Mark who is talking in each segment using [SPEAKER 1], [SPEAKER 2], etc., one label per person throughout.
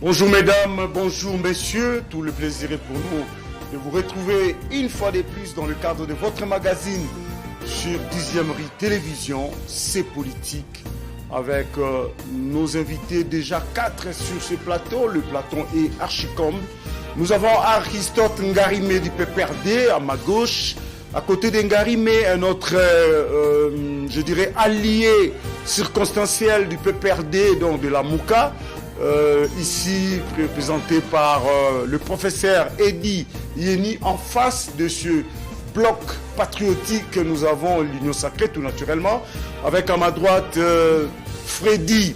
[SPEAKER 1] Bonjour mesdames, bonjour messieurs, tout le plaisir est pour nous de vous retrouver une fois de plus dans le cadre de votre magazine sur 10e Rue Télévision, C'est Politique, avec nos invités, déjà 4 sur ce plateau. Le plateau est archicombe. Nous avons Aristote Ngarimé du PPRD à ma gauche. À côté d'Ngarimé, un autre, je dirais, allié circonstanciel du PPRD, donc de la Mouka. Ici représenté par le professeur Eddy Yeni, en face de ce bloc patriotique que nous avons, l'Union Sacrée tout naturellement, avec à ma droite Freddy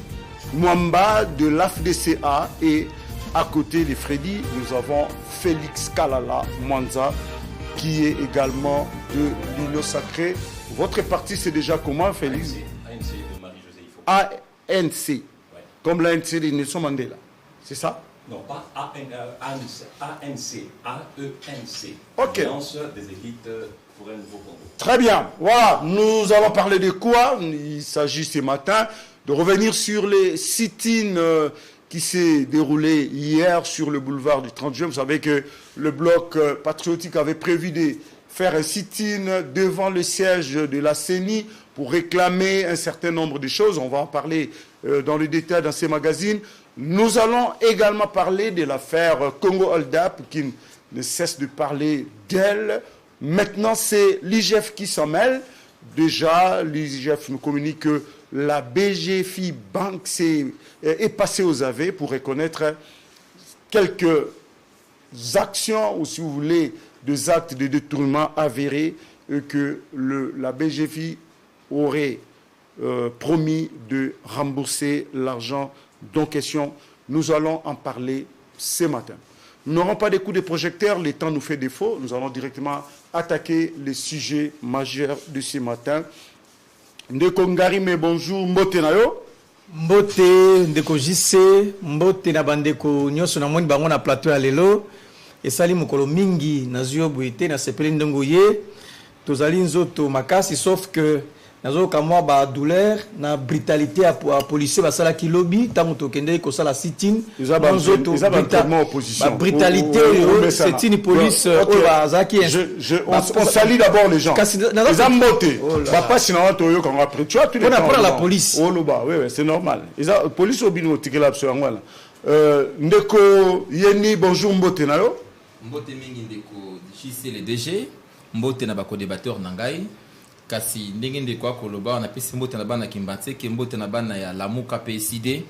[SPEAKER 1] Mwamba de l'AFDCA, et à côté de Freddy nous avons Félix Kalala Mwanza qui est également de l'Union Sacrée. Votre parti c'est déjà comment, Félix?
[SPEAKER 2] ANC de Marie-Josée Ifoko.
[SPEAKER 1] ANC. Comme l'ANC de Nelson Mandela, c'est ça?
[SPEAKER 2] Non, pas ANC, AENC.
[SPEAKER 1] Ok.
[SPEAKER 2] Alliance des élites pour un nouveau Congo.
[SPEAKER 1] Très bien. Voilà, nous allons parler de quoi? Il s'agit ce matin de revenir sur les sit-ins qui s'est déroulé hier sur le boulevard du 30 juin. Vous savez que le bloc patriotique avait prévu de faire un sit-in devant le siège de la CENI pour réclamer un certain nombre de choses. On va en parler dans le détail dans ces magazines. Nous allons également parler de l'affaire Congo Hold Up, qui ne cesse de parler d'elle. Maintenant, c'est l'IGF qui s'en mêle. Déjà, l'IGF nous communique que la BGFI Bank est passée aux avets pour reconnaître quelques actions, ou si vous voulez, des actes de détournement avérés que la BGFI aurait promis de rembourser l'argent dont question. Nous allons en parler ce matin. Nous n'aurons pas de coups de projecteur, le temps nous fait défaut. Nous allons directement attaquer les sujets majeurs de ce matin. Ndeko Ngarimé, bonjour. Mbote nayo.
[SPEAKER 3] Mbote, ndeko JC, mbote na bandeko nyoso na moni bango na plateau ya lelo. Esali mukolo mingi na zuyo buite na sepeli ndongo ye. Tozali nzoto makasi, sauf que nazo kamwa ba douleur na brutalité à policier ba sala ki lobby tango tokende ko sala sit-in nzoto opposition brutalité c'est une police bazaki
[SPEAKER 1] on salue d'abord les gens les amboté ba pas sinon to yo quand après tu as tout
[SPEAKER 3] on apprend la police
[SPEAKER 1] oh loba oui c'est normal les police obino tikela so ngwala ndeko Yeni, bonjour. Mbote nayo
[SPEAKER 4] mbote mingi ndeko JC le DG mbote na ba co-débatteur nangai kasi ndenge ndeko akoloba na pesi mbote na bana kimbatse ke mbote na bana ya Lamuka PSD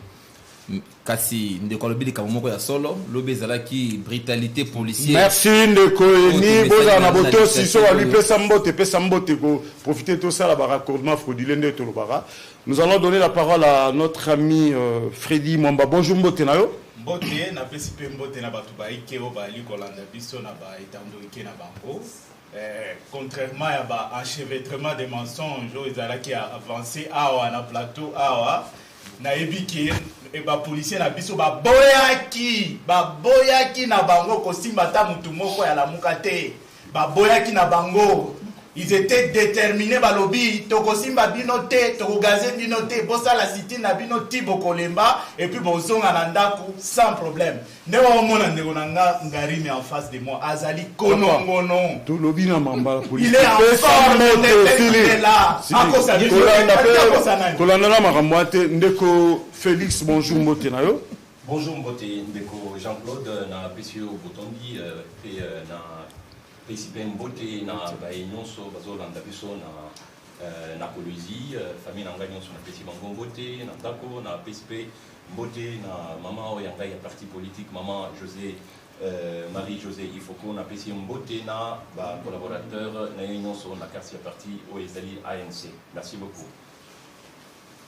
[SPEAKER 4] kasi ndeko alobili ka moko ya solo lobe ezalaki brutalité policière.
[SPEAKER 1] Merci ndeko Yeni boza na boto siso wa lui pesa mbote ko profiter tout ça la raccordement frauduleux to lobara. Nous allons donner la parole à notre ami Freddy Mwamba. Bonjour mbote nayo.
[SPEAKER 5] Mbote na pesi pe mbote na batu ba ikeo ba li kolanda biso na ba etando ike na bango. Contrairement à enchevêtrement des mensonges, ils allaient avancer à la plateau na ebiki et ba policier na biso ba boyaki na bango kosimba ta mutu moko ya Lamuka te ba boyaki na bango. Ils étaient déterminés ba lobby tokosimba binote tokogaze binote bosa la cité na bino tibo kolemba et puis bozonga na ndaku sans problème. Ne wa mona ndeko nanga Ngarimé en face de moi azali konongono
[SPEAKER 1] to lobby na mamba police
[SPEAKER 5] il est en forme de là akosa
[SPEAKER 1] kolanda makamboate ndeko Félix. Bonjour mbote nayo.
[SPEAKER 2] Bonjour mbote ndeko Jean-Claude na PCO Botondi et na PCP mbote na bae nyonso bazolanda biso na Kolwezi famille na ngai nyonso na PCP bango mbote na ndako na PCP mbote na mama oyo ngai ya parti politique maman Marie-Josée Ifoko na PCP mbote na ba collaborateur na nyonso na quartier parti oyo ezali ANC. Merci beaucoup.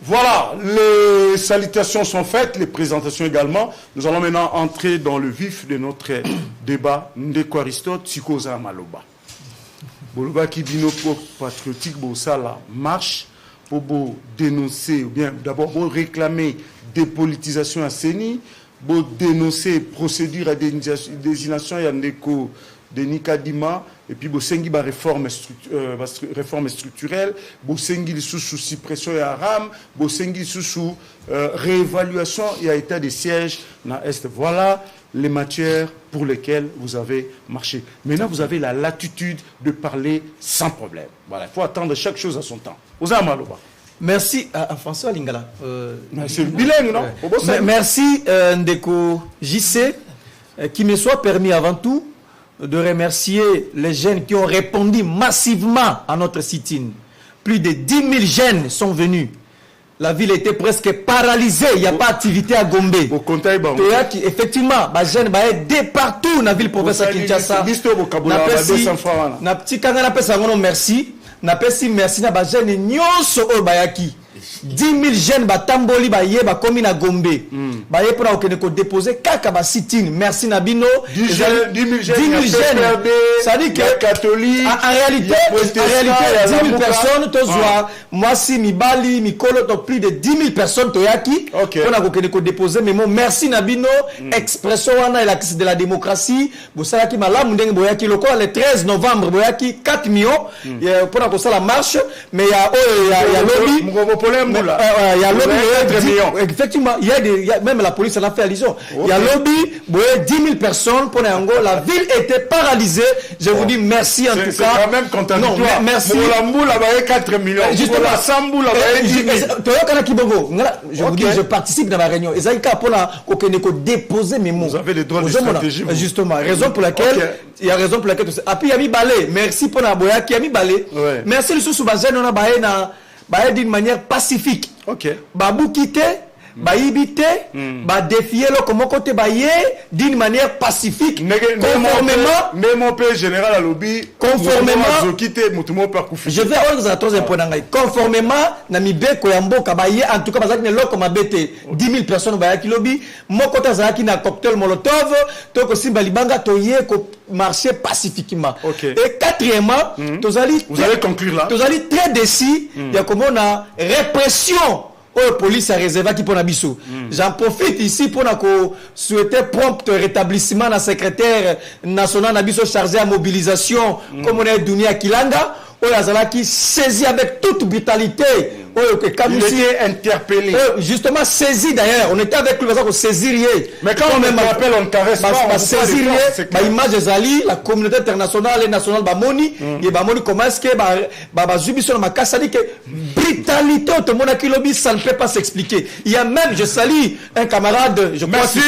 [SPEAKER 1] Voilà, les salutations sont faites, les présentations également. Nous allons maintenant entrer dans le vif de notre débat. Ndeko Aristote, Sikoza Maloba. Boloba qui dit nos patriotiques, ça la marche pour dénoncer, ou bien d'abord pour réclamer dépolitisation à CENI, pour dénoncer procédure à désignation, il y a Ndeko Denis Kadima, et puis Bosengi ba réforme structurelle, Bosengi sous suppression et haram, Bosengi sous réévaluation et état de siège dans l'Est. Voilà les matières pour lesquelles vous avez marché. Maintenant, vous avez la latitude de parler sans problème. Voilà, il faut attendre chaque chose à son temps. Osamaloba.
[SPEAKER 3] Merci à François Lingala.
[SPEAKER 1] C'est bilingue, non?
[SPEAKER 3] Merci Ndeko JC, qui me soit permis avant tout de remercier les jeunes qui ont répondu massivement à notre sit-in. Plus de 10 000 jeunes sont venus. La ville était presque paralysée, il n'y a pas d'activité à Gombe. Effectivement, les jeunes sont partout dans la ville province de Kinshasa. Merci. Merci na bajene nyonso o bayaki 10 000 jeunes batamboli baye bakomi na Gombe baye pour okene ko déposer kaka ba sit-in. Merci Nabino
[SPEAKER 1] 10 000 jeunes
[SPEAKER 3] ça dit que
[SPEAKER 1] catholique
[SPEAKER 3] en réalité 10 000 personnes tozwa moi si mibali mikolo to plus de 10 000 personnes toyaki pour okene ko déposer mais merci Nabino expression wana la crise de la démocratie bosalaki malamu ndenge boyaki lokola le 13 novembre boyaki 4 millions pour ça la marche mais il y a lobby il y a lobby effectivement il y a même la police en a fait allusion il y a lobby 10 000 personnes pour Ango la ville était paralysée je vous dis merci en tout cas
[SPEAKER 1] c'est quand même contradictoire
[SPEAKER 3] non merci
[SPEAKER 1] Moulambou là 4 millions
[SPEAKER 3] justement
[SPEAKER 1] Sambou là 10 000
[SPEAKER 3] je vous dis je participe dans la réunion et ça pour la déposer mes mots
[SPEAKER 1] vous avez les droits de stratégie
[SPEAKER 3] justement raison pour laquelle il y a raison pour laquelle après il y a mis balai merci pour la boya qui a mis balai merci le sous bazen on a baé d'une manière pacifique. Babou quitté, baïbité, défier le comment côté baillé d'une manière pacifique. Conformément.
[SPEAKER 1] Mais mon père général à lobby.
[SPEAKER 3] Conformément.
[SPEAKER 1] Je
[SPEAKER 3] vais avoir un troisième point d'anglais. Conformément, Namibe Koyambo Kabaye, en tout cas, parce que nous avons 10 000 personnes qui lobby. Mon côté Zaki na cocktail Molotov, donc aussi Balibanga Toye marcher pacifiquement. Et quatrièmement, vous
[SPEAKER 1] allez conclure là.
[SPEAKER 3] Vous allez très décis, il y a comme on a répression. La police a réservé qui pour Nabiso. J'en profite ici pour souhaiter prompt rétablissement de la secrétaire nationale Nabiso chargé à mobilisation, comme on est Dunia Kilanga. Qui saisi avec toute brutalité.
[SPEAKER 1] Il était interpellé.
[SPEAKER 3] Justement saisi d'ailleurs. On était avec lui pour saisir.
[SPEAKER 1] Mais quand on m'appelle, on ne caresse pas.
[SPEAKER 3] On saisir. Image Zali, la communauté internationale et nationale Bamoni. Et Bamoni comment est-ce que Zubi sur ma casse, ça dit que brutalité au monde qui lobby, ça ne peut pas s'expliquer. Il y a même, je salue un camarade, je crois que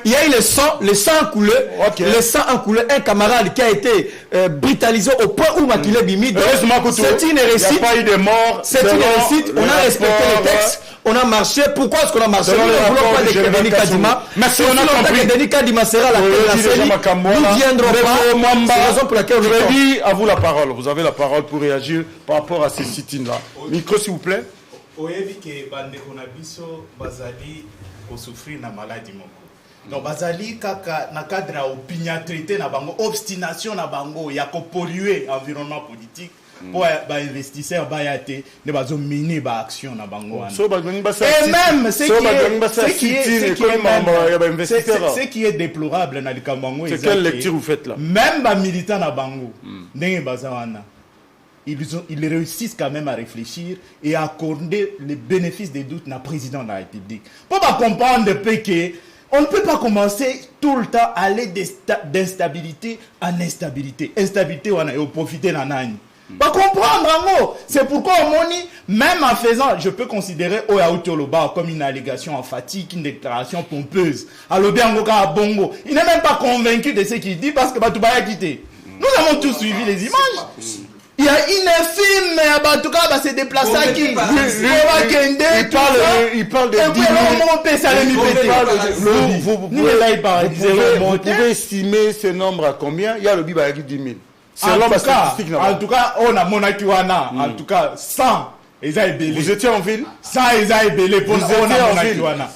[SPEAKER 3] il y a eu le sang en couleur. Le sang en couleur, un camarade qui a été brutalisé au point où c'est une réussite.
[SPEAKER 1] Il n'y a pas eu de mort.
[SPEAKER 3] C'est une réussite. On a respecté les textes. On a marché. Pourquoi est-ce qu'on a marché? Nous ne voulons pas de Denis Kadima.
[SPEAKER 1] Merci, on a compris.
[SPEAKER 3] Denis Kadima sera la CENI. Nous viendrons pas. C'est la raison pour laquelle on
[SPEAKER 1] est dit. À vous la parole. Vous avez la parole pour réagir par rapport à ces sit-ins-là. Micro, s'il vous plaît.
[SPEAKER 5] Oyebi ke bandeko na biso bazali ko souffrir na maladie moko. Donc bazali kaka na cadre ya opiniâtreté na bango obstination na bango ya ko polluer environnement politique pour ba investisseurs ba yate ne bazo miner ba action na bango et même ce qui est déplorable na likambango
[SPEAKER 1] c'est quelle lecture vous faites là
[SPEAKER 5] même ba militants na bango ndenge bazawana ils réussissent quand même à réfléchir et à accorder les bénéfices des doutes na président de la République pour pas comprendre que on ne peut pas commencer tout le temps à aller d'instabilité en instabilité. Instabilité, on a profité d'un an. Pas comprendre, c'est pourquoi même en faisant, je peux considérer Oyaoutoloba comme une allégation emphatique, une déclaration pompeuse. Alors bien, Bongo, il n'est même pas convaincu de ce qu'il dit parce que Batouba a quitté. Nous avons tous suivi les images. Il y a une film, en tout cas, c'est déplacé à qui
[SPEAKER 1] il parle de 10 000. Vous pouvez estimer ce nombre à combien? Il y a le Biba qui 10 000.
[SPEAKER 5] En tout cas, on a Monakiwana. En tout cas, 100.
[SPEAKER 1] Vous étiez en ville?
[SPEAKER 5] 100 pour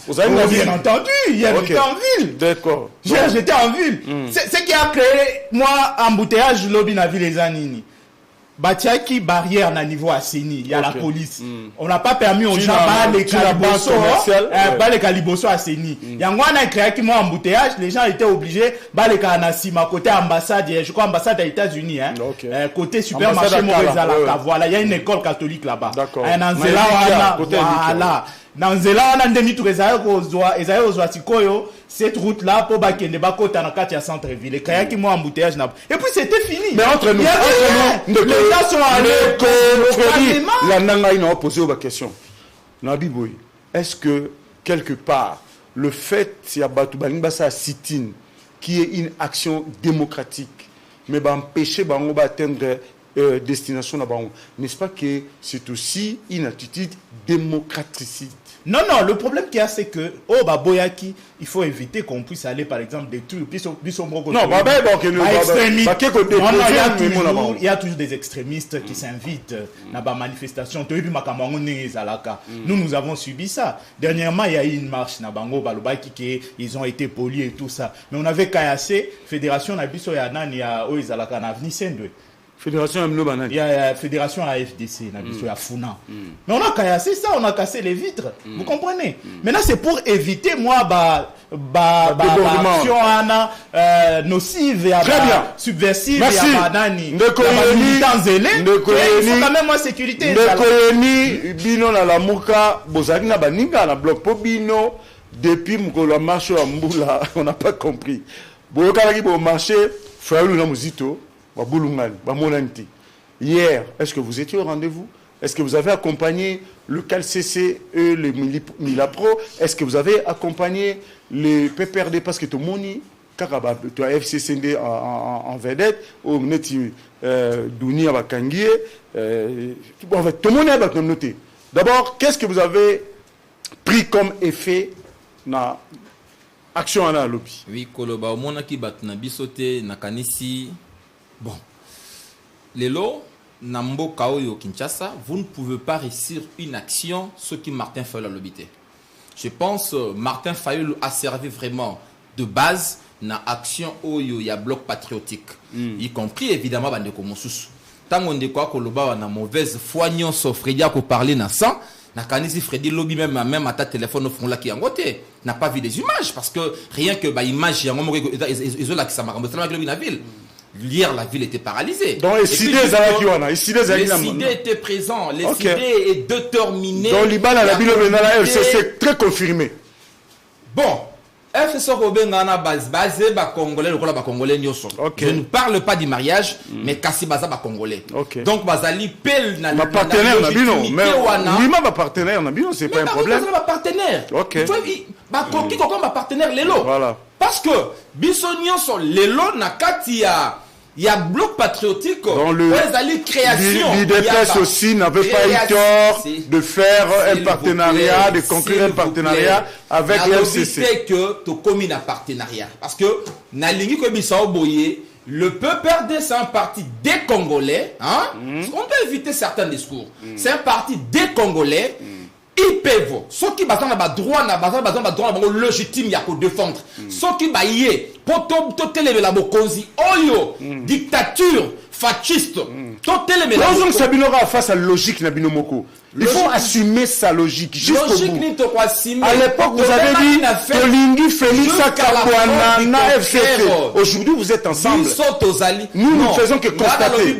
[SPEAKER 1] vous avez
[SPEAKER 5] bien entendu, hier j'étais en ville.
[SPEAKER 1] D'accord.
[SPEAKER 5] J'étais en ville. C'est ce qui a créé, moi, embouteillage lobby na ville les anini. Batiaki barrière na niveau à Seni, il y a la police. On n'a pas permis aux
[SPEAKER 1] Tu
[SPEAKER 5] gens
[SPEAKER 1] n'as-
[SPEAKER 5] les
[SPEAKER 1] tu n'as pas
[SPEAKER 5] caliboso,
[SPEAKER 1] commercial, ouais.
[SPEAKER 5] les caliboso à Seni. Il y a un créé qui m'a embouteillage, les gens étaient obligés, les canasima côté ambassade, je crois ambassade des États-Unis, hein.
[SPEAKER 1] Ok.
[SPEAKER 5] Côté supermarché
[SPEAKER 1] Ambassade à Kala,
[SPEAKER 5] Morizalaka,
[SPEAKER 1] ouais.
[SPEAKER 5] voilà, il y a une école catholique là-bas.
[SPEAKER 1] D'accord.
[SPEAKER 5] Nanzela wana, voilà. Nanzela wana ndemi tu ezaye ozwa sikoyo cette route là pour bakende bakota na kati ya centre ville. Et créé qui m'a embouteillage na. Et puis c'était fini.
[SPEAKER 1] Mais entre nous,
[SPEAKER 5] Il y avait rien. Les gens sont allés localement.
[SPEAKER 1] la nanga il a posé une question. Nabi Boy, est-ce que quelque part le fait si Abatu Balimba ça sit-in qui est une action démocratique mais va empêcher bango d'atteindre destination là-bas, n'est-ce pas que c'est aussi une attitude démocraticide?
[SPEAKER 5] Non, non, le problème qu'il y a, c'est que, oh, bah, Boyaki, il faut éviter qu'on puisse aller, par exemple, détruire,
[SPEAKER 1] Non, bah,
[SPEAKER 5] il y a toujours des extrémistes qui s'invitent dans la manifestation. Nous avons subi ça. Dernièrement, il y a eu une marche dans Bango, Balobaki, ils ont été polis et tout ça. Mais on avait cassé, Fédération Nabiso Yanan, il y a Oizalaka, Navni Sendwe.
[SPEAKER 1] Fédération
[SPEAKER 5] il y a Fédération AFDC, il y a Funa. Mais on a cassé ça, on a cassé les vitres. Vous comprenez? Maintenant, c'est pour éviter, moi, action nocive, subversive, militants zélés. Il faut quand même moi sécurité.
[SPEAKER 1] Bino na la muka, bozali na baninga na bloc po bino depuis mukolo marche à Mbula, on n'a pas compris. Boyoka ki bo marché, frère na muzito. Hier, est-ce que vous étiez au rendez-vous? Est-ce que vous avez accompagné le CalCC et le Milapro? Est-ce que vous avez accompagné les PPRD? Parce que tout le monde, tu as FCCD en vedette, au Neti Douni à Bakanguie, tout le monde est à noter. D'abord, qu'est-ce que vous avez pris comme effet dans l'action à la lobby?
[SPEAKER 4] Oui, Koloba, au monde qui bat na bisote, na kanisi. Bon, Lelo, Nambo Kaoyo Kinshasa, vous ne pouvez pas réussir une action ce qui Martin Fayulu a lobité. Je pense Martin Fayulu a servi vraiment de base dans l'action où il y a bloc patriotique, y compris évidemment Bandeko Mosusu. Tant qu'on dit quoi que le bas a mauvaise foi, nous Freddy a parlé dans ça. Na kanisi Freddy lobby même à ta téléphone au fond là qui en côté n'a pas vu des images parce que rien que bah image il y a un moment ils ont là qui ça m'a remboursé la ville. Hier, la ville était paralysée.
[SPEAKER 1] Donc, les CID
[SPEAKER 4] étaient présents. Les CID est déterminé.
[SPEAKER 1] Donc, Liban, la ville, c'est très confirmé.
[SPEAKER 4] Bon, FSO Robengana basé Congolais, le Congolais Nyoso. Je ne parle pas du mariage, mais Kassi Baza Congolais. Donc, Bazali Pel n'a
[SPEAKER 1] pas partenaire, mais oui, ma partenaire, c'est pas un problème.
[SPEAKER 4] Ma partenaire.
[SPEAKER 1] Ok.
[SPEAKER 4] Qui comme ma partenaire, Lelo.
[SPEAKER 1] Voilà.
[SPEAKER 4] Parce que Bissonion sont Lelo Nakatia. Il y a bloc patriotique.
[SPEAKER 1] Dans le
[SPEAKER 4] création.
[SPEAKER 1] L'IDPS aussi n'avait pas eu tort de faire un partenariat, de conclure un partenariat avec l'FCC.
[SPEAKER 4] C'est que tu communes un partenariat. Parce que Nalingi Kobisao Boye, le PPRD, c'est un parti des Congolais. Hein? On peut éviter certains discours. C'est un parti des Congolais. Ils peuvent. Ceux qui battent dans droit, légitime, il y a pour défendre. Ceux qui baillent, pour tout téléver la bokonzi, oyo, dictature, fasciste, tout téléver la bokonzi.
[SPEAKER 1] Face à la logique, il faut assumer sa logique.
[SPEAKER 4] Logique,
[SPEAKER 1] à l'époque, vous avez dit Tolingi, Félix, Kabouana, FCC. Aujourd'hui, vous êtes ensemble. Nous ne faisons que constater.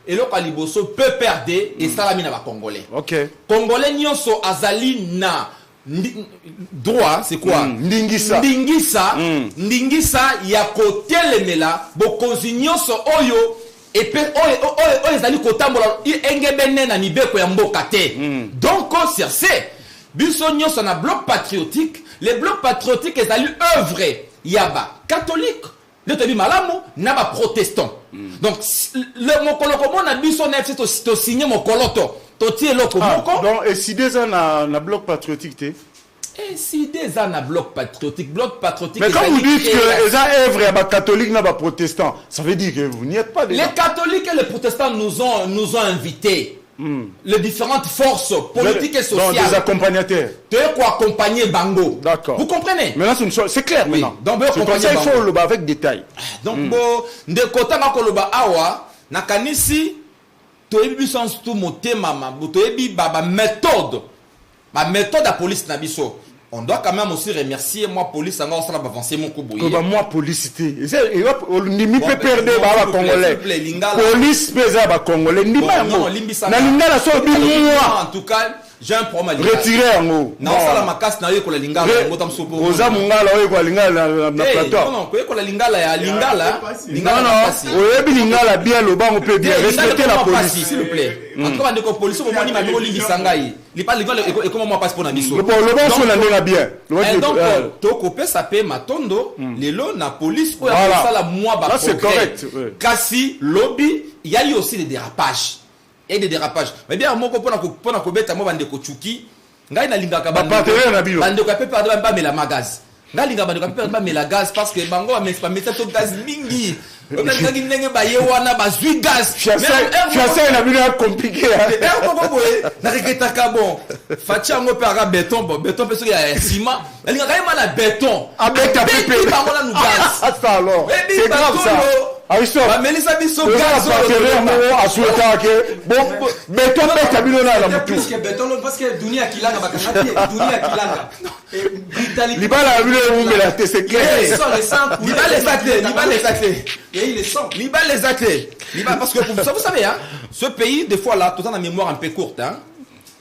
[SPEAKER 4] Et le Kaliboso peut perdre et ça la Congolais. Congolais nyonso azali na droit, c'est quoi?
[SPEAKER 1] Ndingisa
[SPEAKER 4] ya côté lemela bokonzi nyonso oyo et pe oyo ezali kotambola engebene na mibeko ya mboka te. Donc c'est biso nyonso na bloc patriotique, les blocs patriotiques ezali œuvre yaba catholique le tebi malamu na ba protestant. Donc le mokolo comme on a biso na FCC to signer mokoloto to tie loko moko.
[SPEAKER 1] Donc et si des ans na bloc patriotique té
[SPEAKER 4] et si des ans na bloc patriotique
[SPEAKER 1] mais quand vous dites que les œuvres ya ba catholique na ba protestant, ça veut dire que vous n'y êtes pas déjà.
[SPEAKER 4] Les catholiques et les protestants nous ont invités les différentes forces politiques et
[SPEAKER 1] Donc, des
[SPEAKER 4] sociales.
[SPEAKER 1] accompagnateurs.
[SPEAKER 4] Tu es quoi accompagner Bango.
[SPEAKER 1] D'accord.
[SPEAKER 4] Vous comprenez?
[SPEAKER 1] Maintenant, c'est clair
[SPEAKER 4] Oui.
[SPEAKER 1] maintenant.
[SPEAKER 4] Donc,
[SPEAKER 1] C'est comme ça, il faut le bas avec détail.
[SPEAKER 4] Donc, de kota nga koloba awa, nakanisi, toyebi sans tout motema, toyebi ba méthode. Ma méthode à police nabiso. On doit quand même aussi remercier moi police en ça va avancer mon coup.
[SPEAKER 1] Moi publicité. Nimi peut perdre ba congolais. Police pesa ba congolais. Nimi
[SPEAKER 4] non,
[SPEAKER 1] na lingala so bi moi.
[SPEAKER 4] En tout cas, j'ai un problème.
[SPEAKER 1] Retirer en haut.
[SPEAKER 4] Non, ça la macasse na yo ko la lingala ngota msopo.
[SPEAKER 1] Oza mungala oyo ko lingala na plateau.
[SPEAKER 4] Non, ko la lingala ya lingala.
[SPEAKER 1] Non, non. Oyebi lingala bien le banc on peut bien respecter la police
[SPEAKER 4] s'il vous plaît. En tout cas, ndeko police au moment ni ma miko limbisa ngai. Li pas lingala et comment moi passe pour na biso.
[SPEAKER 1] Le banc so na ndinga bien.
[SPEAKER 4] Donc to kopé ça paie matondo lelo na police ko ya ça la moi ba.
[SPEAKER 1] Là c'est correct.
[SPEAKER 4] Kasi lobby, il y a eu aussi des dérapages. Et des dérapages. Mais bien moko pona ko beta mo bande ko chuki. Ngai na lingaka bande. Bande ko pe pardon ba mela magaz. Ngai linga bande ko pe ba mela gaz parce que bango ba mettre to gaz mingi. On a dit ndenge ba ye wana ba zui gaz.
[SPEAKER 1] Fiancé na bino compliqué.
[SPEAKER 4] Na regretta ka bon. Fatia ngo pe ara béton bon béton pe so ya ciment. Linga ka ma na béton.
[SPEAKER 1] Avec ta pépé.
[SPEAKER 4] Bango la nous gaz.
[SPEAKER 1] Ça alors. C'est grave ça. Aristo.
[SPEAKER 4] Ba melisa biso
[SPEAKER 1] gaz. A souhaiter que bon béton pe tabino na mutu.
[SPEAKER 3] Plus que béton parce que dunia kilanga bakangati dunia kilanga.
[SPEAKER 1] Libala bino umela te c'est clair.
[SPEAKER 4] Libala les actes.
[SPEAKER 3] Et il est sans.
[SPEAKER 4] Liba les actes. Liba parce que vous savez hein, ce pays des fois là tout en a mémoire un peu courte hein.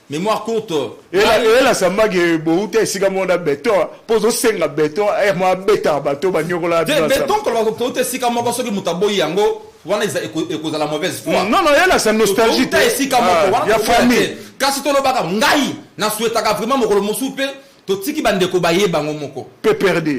[SPEAKER 4] Mémoire courte.
[SPEAKER 1] Et là ça m'a que boute sika monda béton. Pozo senga béton et moi béton bateau banyokola.
[SPEAKER 4] Béton ko ba ko te sika moko soki mutaboyi yango wana eza la mauvaise foi.
[SPEAKER 1] Non non, elle a sa nostalgie.
[SPEAKER 4] Te sika moko wana
[SPEAKER 1] ya famille.
[SPEAKER 4] Kasi to lobaka ngai na souhaitaka vraiment mokolo mosupe to tiki bandeko baye bango moko.
[SPEAKER 1] Peut perdre.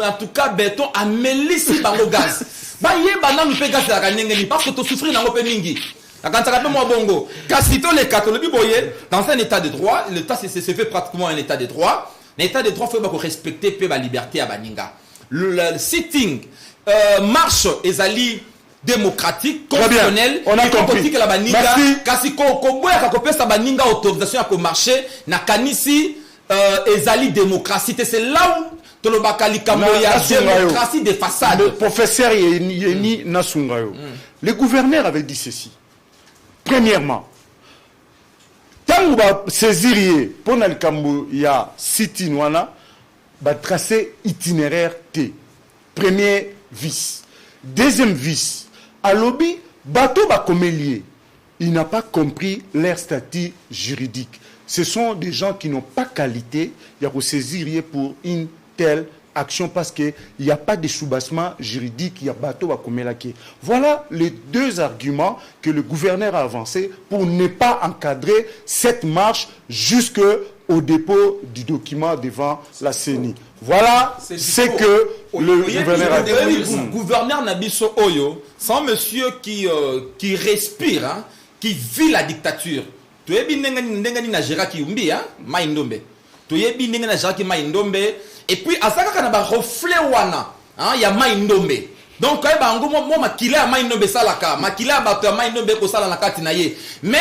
[SPEAKER 4] En tout cas béton amelisi bango gaz. Baye bana nous pe gaz la kanengeni parce que to souffrir nango pe mingi. La kantaka pe mo bongo. Kasi to les catholiques boye dans un état de droit, l'état c'est fait pratiquement un état de droit. L'état de droit faut pas respecter pe ba liberté à baninga. Le sitting marche ezali démocratique, constitutionnel,
[SPEAKER 1] on a compris.
[SPEAKER 4] Que la baninga kasi ko boya ka kopesa baninga autorisation à ko marcher na kanisi ezali démocratie c'est là où tolobaka likambo ya démocratie des façades.
[SPEAKER 1] Le professeur Yeni Nasungayo. Le gouverneur avait dit ceci. Premièrement, tant que saisir pour le likambo ya city noana ba tracer itinéraire T. Premier vice. Deuxième vice. À lobby bateau ba comélier. Il n'a pas compris leur statut juridique. Ce sont des gens qui n'ont pas qualité, il y a que saisir pour une telle action parce qu'il n'y a pas de soubassement juridique, il y a bateau à Komelaki. Voilà les deux arguments que le gouverneur a avancés pour ne pas encadrer cette marche jusqu'au dépôt du document devant la CENI. Voilà ce que le gouverneur a dit.
[SPEAKER 4] Le gouverneur Nabiso Oyo, c'est un monsieur qui respire, hein, qui vit la dictature. Tu es bien na gérard qui umbi hein maindombe tu es bien na gérard qui maindombe et puis asaka kana ba reflet wana hein ya maindombe donc ka ba ngo mo makila maindombe salaka makila ba to maindombe ko sala na kati na ye mais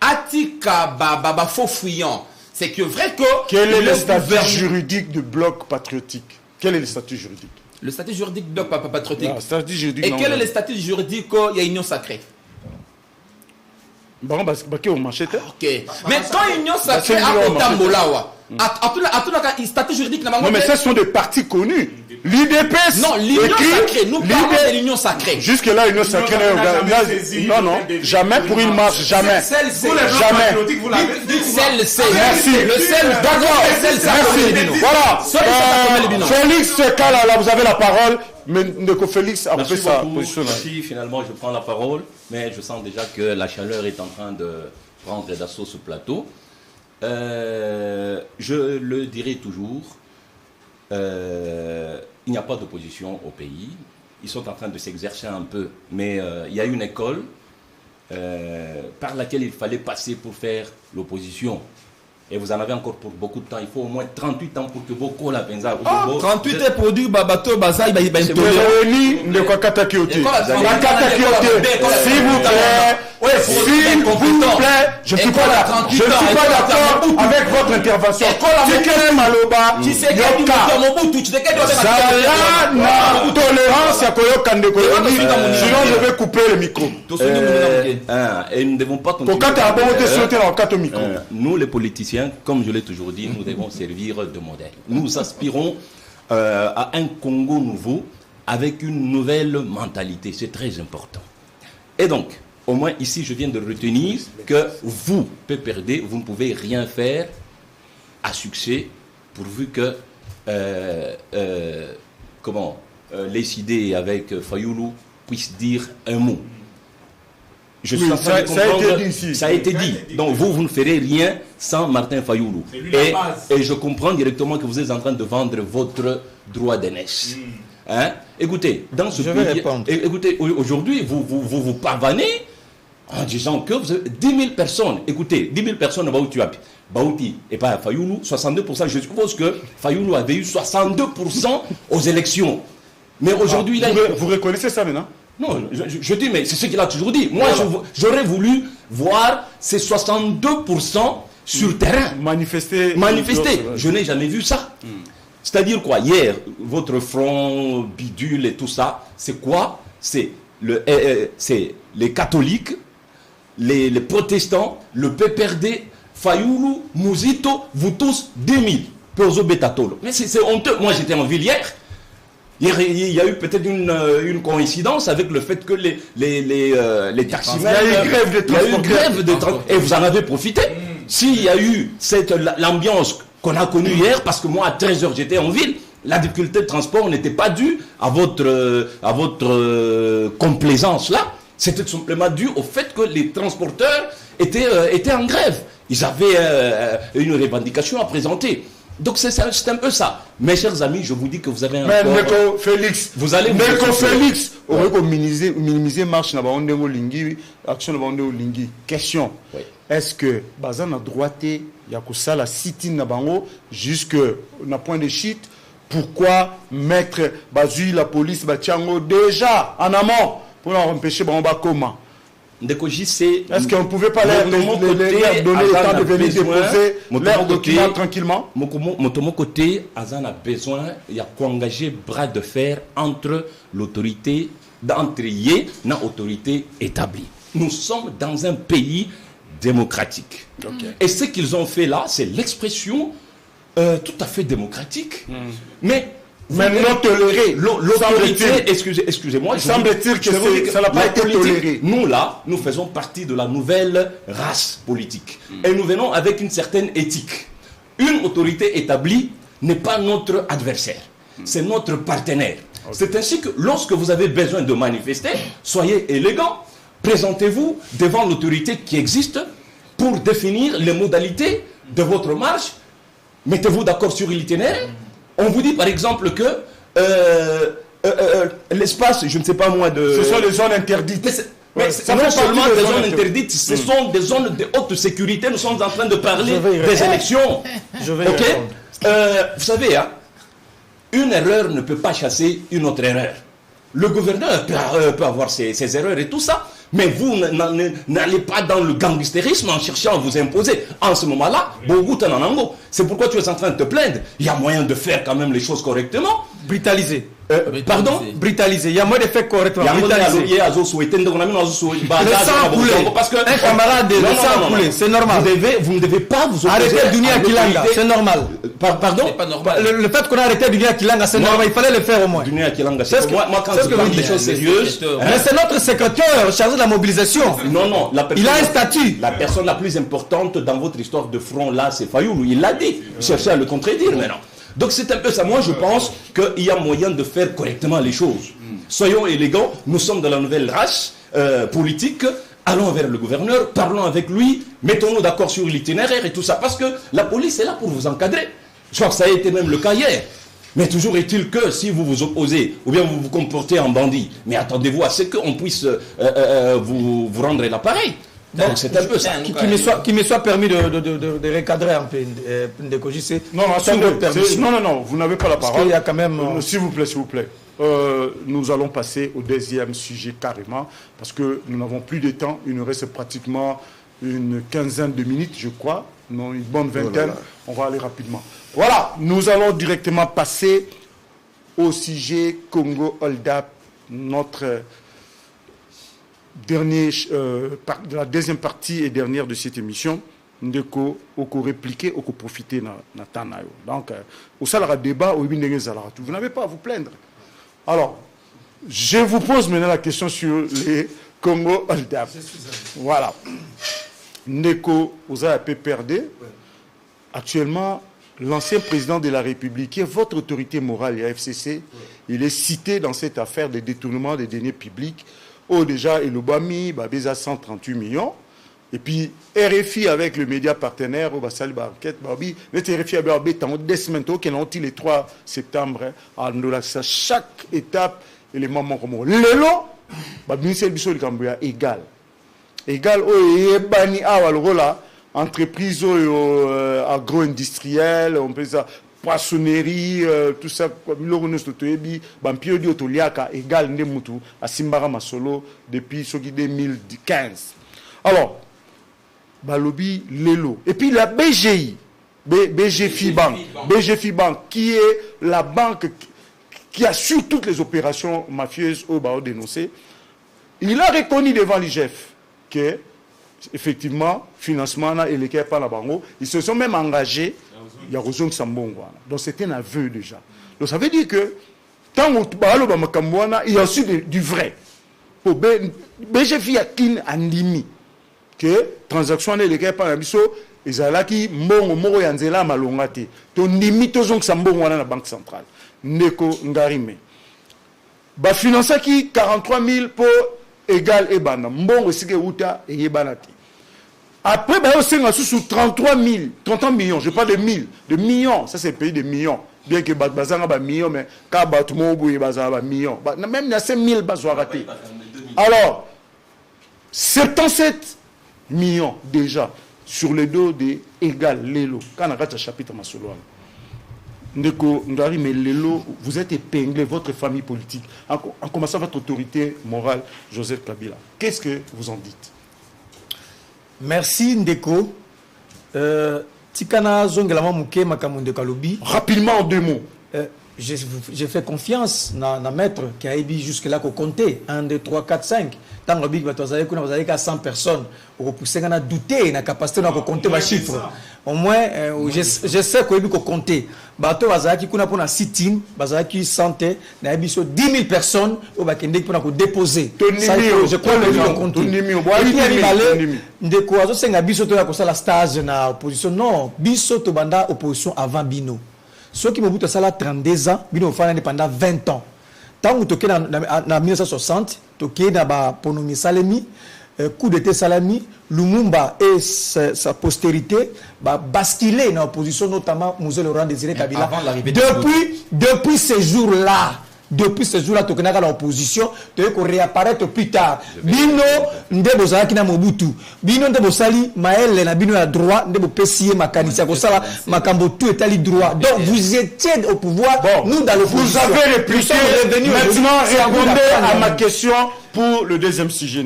[SPEAKER 4] atika ba faux fuyant c'est que vrai que
[SPEAKER 1] quel est le statut juridique du bloc patriotique? Quel est le statut juridique?
[SPEAKER 4] Le statut juridique du bloc patriotique.
[SPEAKER 1] Statut juridique.
[SPEAKER 4] Et quel est le statut juridique il y a union sacrée?
[SPEAKER 1] Bon, parce que on manchette.
[SPEAKER 4] Ok. Mais quand union sacrée a Otambolawa, à statut juridique na
[SPEAKER 1] non mais ce sont des partis connus. L'IDPS.
[SPEAKER 4] Non, l'union sacrée. Nous parlons de l'union sacrée.
[SPEAKER 1] Jusque là, l'union sacrée. Non, non, jamais pour une marche, jamais. Jamais. Merci.
[SPEAKER 4] Le sel,
[SPEAKER 1] d'accord. Merci. Voilà. Félix, ce cas-là, vous avez la parole. Mais Félix a fait sa position.
[SPEAKER 2] Si finalement je prends la parole, mais je sens déjà que la chaleur est en train de prendre d'assaut ce plateau. Je le dirai toujours, il n'y a pas d'opposition au pays. Ils sont en train de s'exercer un peu, mais il y a une école par laquelle il fallait passer pour faire l'opposition. Et vous en avez encore pour beaucoup de temps. Il faut au moins 38 ans pour que vos cola benza.
[SPEAKER 4] 38 est produit bateau bazai ba
[SPEAKER 1] Réunis de quoi Katakiote. S'il vous plaît, s'il vous plaît, je ne suis pas d'accord avec votre intervention. Tikele Maloba, Zala na tolérance ya koyoka ndeko yoni, sinon je vais couper le micro.
[SPEAKER 2] Et nous ne devons pas continuer. Nous, les politiciens, comme je l'ai toujours dit, nous devons servir de modèle. Nous aspirons à un Congo nouveau avec une nouvelle mentalité. C'est très important. Et donc, au moins ici, je viens de retenir que vous, PPRD, vous ne pouvez rien faire à succès pourvu que les idées avec Fayoulou puissent dire un mot. Je suis en train de comprendre, ça a été dit. Donc vous ne ferez rien sans Martin Fayoulou. Et je comprends directement que vous êtes en train de vendre votre droit d'aînesse. Hein? Écoutez, dans ce pays, écoutez, aujourd'hui, vous parvenez en disant que vous avez 10 000 personnes. Écoutez, 10 000 personnes à Baouti et pas à Fayoulou, 62%. Je suppose que Fayoulou avait eu 62% aux élections. Mais aujourd'hui,
[SPEAKER 1] vous reconnaissez ça maintenant?
[SPEAKER 2] Non, je dis, mais c'est ce qu'il a toujours dit. Moi, j'aurais voulu voir ces 62% sur terrain.
[SPEAKER 1] Manifester.
[SPEAKER 2] Je n'ai jamais vu ça. C'est-à-dire quoi? Hier, votre front bidule et tout ça, c'est quoi? C'est les catholiques, les protestants, le PPRD, Fayoulou, Mouzito, vous tous, 10 000. Pozo Betatolo. Mais c'est honteux. Moi, j'étais en ville hier. Il y a eu peut-être une coïncidence avec le fait que les taximens...
[SPEAKER 1] Il y a eu grève de transport.
[SPEAKER 2] Et vous en avez profité. S'il y a eu l'ambiance qu'on a connue hier, parce que moi à 13h j'étais en ville, la difficulté de transport n'était pas due à votre complaisance là. C'était tout simplement dû au fait que les transporteurs étaient en grève. Ils avaient une revendication à présenter. Donc c'est un peu ça. Mes chers amis, je vous dis que vous avez un...
[SPEAKER 1] Mais Neko Félix,
[SPEAKER 2] vous allez...
[SPEAKER 1] Neko Félix, on va minimiser marche na baonde lingi, action na baonde lingi. Question.
[SPEAKER 2] Oui.
[SPEAKER 1] Est-ce que bazan a droité yakusa la sit-in na bango jusque na point de chute? Pourquoi mettre Bazui la police batiango déjà en amont pour empêcher Bamba comment?
[SPEAKER 2] Est-ce
[SPEAKER 1] qu'on ne pouvait pas leur donner le temps de venir déposer leurs documents tranquillement?
[SPEAKER 2] De mon côté, Azan a besoin d'engager bras de fer entre l'autorité d'entrée et l'autorité établie. Nous sommes dans un pays démocratique. Okay. Et ce qu'ils ont fait là, c'est l'expression tout à fait démocratique. Mais
[SPEAKER 1] non toléré.
[SPEAKER 2] L'autorité, excusez-moi.
[SPEAKER 1] Il semble-t-il que ça n'a pas été toléré.
[SPEAKER 2] Nous là, nous faisons partie de la nouvelle race politique. Et nous venons avec une certaine éthique. Une autorité établie n'est pas notre adversaire. C'est notre partenaire. Okay. C'est ainsi que lorsque vous avez besoin de manifester, soyez élégant. Présentez-vous devant l'autorité qui existe pour définir les modalités de votre marche. Mettez-vous d'accord sur l'itinéraire. On vous dit par exemple que l'espace, je ne sais pas moi,
[SPEAKER 1] ce sont les zones interdites.
[SPEAKER 2] Mais c'est non seulement des zones interdites, ce sont des zones de haute sécurité. Nous sommes en train de parler des élections.
[SPEAKER 1] Je vais
[SPEAKER 2] vous savez, hein, une erreur ne peut pas chasser une autre erreur. Le gouverneur peut avoir ses erreurs et tout ça. Mais vous n'allez pas dans le gangstérisme en cherchant à vous imposer. En ce moment-là, c'est pourquoi tu es en train de te plaindre. Il y a moyen de faire quand même les choses correctement.
[SPEAKER 3] Brutaliser.
[SPEAKER 2] Pardon?
[SPEAKER 3] Brutaliser. Il y a moyen de faire correctement.
[SPEAKER 2] Brutaliser.
[SPEAKER 3] Parce qu'un camarade de sang coulé, c'est normal.
[SPEAKER 2] Vous ne devez pas vous
[SPEAKER 3] opposer. Arrêtez Dunia Kilanga, c'est normal.
[SPEAKER 2] Pardon?
[SPEAKER 4] C'est pas normal.
[SPEAKER 3] Le fait qu'on a arrêté Dunia Kilanga, c'est normal. Il fallait le faire au moins.
[SPEAKER 2] Dunia Kilanga, c'est moi quand je parle des choses sérieuses.
[SPEAKER 3] Mais c'est notre secrétaire chargé de la mobilisation.
[SPEAKER 2] Non.
[SPEAKER 3] Il a un statut.
[SPEAKER 2] La personne la plus importante dans votre histoire de front là, c'est Fayoulou. Il l'a dit. Cherchez à le contredire maintenant. Donc c'est un peu ça. Moi je pense qu'il y a moyen de faire correctement les choses. Soyons élégants, nous sommes dans la nouvelle race politique. Allons vers le gouverneur, parlons avec lui, mettons-nous d'accord sur l'itinéraire et tout ça. Parce que la police est là pour vous encadrer. Je crois que ça a été même le cas hier. Mais toujours est-il que si vous vous opposez, ou bien vous vous comportez en bandit, mais attendez-vous à ce qu'on puisse vous rendre l'appareil.
[SPEAKER 4] Donc c'est un peu ça.
[SPEAKER 3] Qui me soit permis de recadrer un peu Ndeko JC.
[SPEAKER 1] Non, non, vous n'avez pas la parole.
[SPEAKER 3] Parce qu'il y a quand même...
[SPEAKER 1] S'il vous plaît. Nous allons passer au deuxième sujet carrément, parce que nous n'avons plus de temps. Il nous reste pratiquement une quinzaine de minutes, je crois. Non, une bonne vingtaine. On va aller rapidement. Voilà, nous allons directement passer au sujet Congo Hold Up, notre la deuxième partie et dernière de cette émission. Ndeko oko répliquer oko profiter na tanayo. Donc au salara débat au bindenge zalara. Vous n'avez pas à vous plaindre. Alors, je vous pose maintenant la question sur les Congo Hold Up. Voilà. Ndeko oza PPRD. Actuellement, l'ancien président de la République, qui est votre autorité morale, la FCC, il est cité dans cette affaire de détournement des deniers publics. Oh, déjà, il a mis 138 millions. Et puis, RFI avec le média partenaire, au Bassal Barquette, RFI a des semaines, qui ont les 3 septembre, à chaque étape, et les moments comme l'élo, ministère du Cambodge égal. Égal, bani là, entreprise agro-industrielle, on peut ça, poissonnerie, tout ça, égal, à Simbara Masolo, depuis 2015. Alors, Balobi, Lelo. Et puis la BGI, BGFI Bank, qui est la banque qui assure toutes les opérations mafieuses au Bao dénoncé, il a reconnu devant l'IGF que, effectivement, financement et l'équipe par la banque, ils se sont même engagés, il y a Rozong Sambongo. Donc c'était un aveu déjà. Donc ça veut dire que, tant il y a aussi du vrai. Pour BGFI a kin andimi. Que transaction ne les pas biso ezalaki mbongo moko ya nzela malonga te to ndimi to zonk sambongo wana na banque centrale Ndeko Ngarime ba financaki 43 000 pour égal et bana mbongo sike uta et yebana te après ba yosenga sous 33 millions je parle de 1000 de millions, ça c'est le pays de millions, bien que bazanga ba millions mais ka ba tout mo boye bazanga ba millions même na 5000 bazwa raté. Alors 77 millions déjà sur le dos de Égal Lelo. Quand on a un chapitre Masolo. Ndeko Ngari, mais Lelo, vous êtes épinglé, votre famille politique, en commençant votre autorité morale, Joseph Kabila. Qu'est-ce que vous en dites?
[SPEAKER 3] Merci Ndeko. Tikana Zongelama Mouké Makamunde Kalobi.
[SPEAKER 1] Rapidement en 2 mots.
[SPEAKER 3] J'ai fait confiance dans maître qui a ébi jusque-là qu'on comptait 1, 2, 3, 4, 5. Tant que vous avez qu'à 100 personnes, vous pouvez douter de la capacité de compter les chiffres. Au moins, je sais qu'on peut compter. Bato Bazaki, qu'on a pour un sit-in, Bazaki santé, n'a 10 000 personnes au Bakende pour déposer. Je crois que nous compter. Et puis, il de quoi c'est un biso to la stage na opposition. Non, biso to banda opposition avant Bino. Ceux qui m'ont dit ça là 32 ans, Bino fait pendant 20 ans. Tant que tu es en 1960, tu es dans Ponomi Salemi, coup d'état Salami, Lumumba et sa postérité basculer dans l'opposition, notamment Moussé Laurent Désiré Kabila. Depuis ce jour-là, tu es dans l'opposition, tu es réapparaître plus tard. Bino, Ndebo Zaki na Mobutu. Bino Ndebo Sali, Maël, na Bino a droit, Ndebo Pessier, Makanisi, Akosala, Makambo, tout est allé droit. Donc vous étiez au pouvoir, nous dans l'opposition.
[SPEAKER 1] Vous avez répliqué, maintenant répondez à ma question pour le deuxième sujet.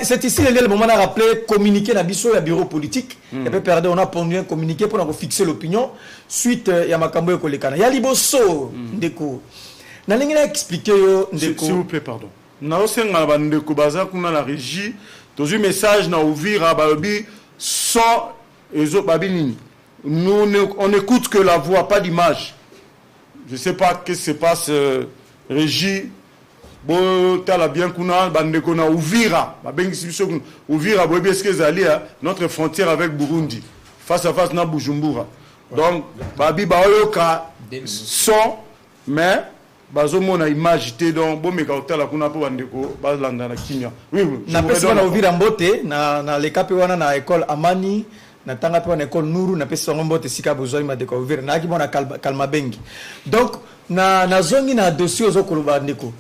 [SPEAKER 3] C'est ici le moment de rappeler, communiquer dans le bureau politique. Et puis perdre, on a pondu un communiqué pour fixer l'opinion. Suite, il y a Makambo et Kolekana. Il y a Liboso, Ndeko. N'a expliqué, Ndeko.
[SPEAKER 1] S'il vous plaît, pardon. Naosenga Ndeko Baza, kuna la régie. Dans un message, na ouvrir à Babi, sans Ezo Babinini. Nous, on n'écoute que la voix, pas d'image. Je ne sais pas ce qui se passe, régie. Bon, tala bien kuna bandeko na Uvira, Uvira boyebi eske ezali notre frontière avec Burundi, face à face na Bujumbura. Donc babi baoyoka son mais bazomona image te donc bo meka otala kuna po bandeko bazlanda na Kenya. Oui.
[SPEAKER 3] Na pesa na Uvira mbote na lekape wana na école Amani na tanga pe na école Nuru na pesa mbote sika bozoi ma deko Uvira na ki bona kalma bengi. Donc na zongi na dossier ozokoloba ndeko.